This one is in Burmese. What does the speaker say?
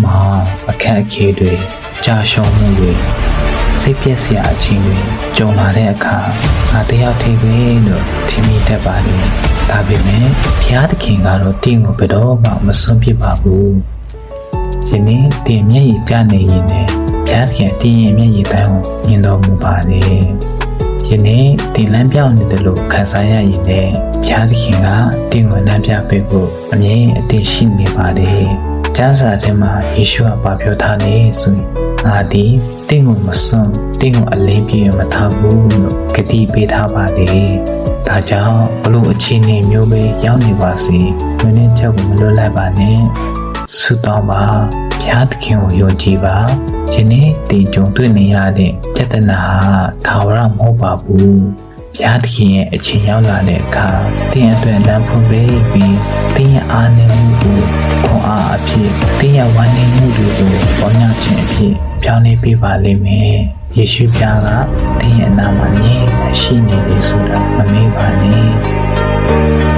မှာအခက်အခဲတွေကြာရှုံးမှုတွေစိတ်ပြည့်စရာအချင်းတွေကြုံလာတဲ့အခါငါတယောက်တည်းပဲလို့ထင်မိတတ်ပါလေဒါပေမဲ့ဘုရားသခင်ကတော့တင်းကိုဘယ်တော့မှမစွန့်ပစ်ပါဘူးယနေ့တင်းမျက်ရည်ကျနေရင်လည်းဘုရားသခင်တင်းရဲ့မျက်ရည်ပန်းကိုမြင်တော်မူပါလေယနေ့တင်းလမ်းပြောင်းနေတယ်လို့ခံစားရရင်လည်းဘုရားသခင်ကတင်းကိုလမ်းပြပေးဖို့အမြဲအသင့်ရှိနေပါလေကျမ်းစာထဲမှာယေရှုကပြောထားတယ်ဆိုရင်ငါဒီတင်းကိုမစွန့်တင်းကိုအလင်းပြေမထားဘူးလို့ကတိပေးထားပါတယ်။ဒါကြောင့်ဘလို့အခြေအနေမျိုးပဲရောက်နေပါစေ။မင်းချက်ကိုမလွတ်လိုက်ပါနဲ့။ဆုတောင်းပါဘုရားသခင်ကိုယုံကြည်ပါ။ဒီနေ့တင်ကြုံတွေ့နေရတဲ့ပြဿနာဟာထာဝရမဟုတ်ပါဘူး။ဘုရားသခင်ရဲ့အချိန်ရောက်လာတဲ့အခါတင်းအတွက်လမ်းဖွင့်ပေးပြီးတင်းရဲ့အားနည်းမှုကိုခွန်အားအဖြစ်တင်းရဲ့ဝမ်းနည်းမှုတွေကိုပေါ်ညခြင်းအဖြစ်ပြောင်းလဲပေးပါလိမ့်မယ်။ယေရှုပြားကတင်းရဲ့အနာမှာမြင်ရှိနေတယ်ဆိုတာမမေ့ပါနဲ့။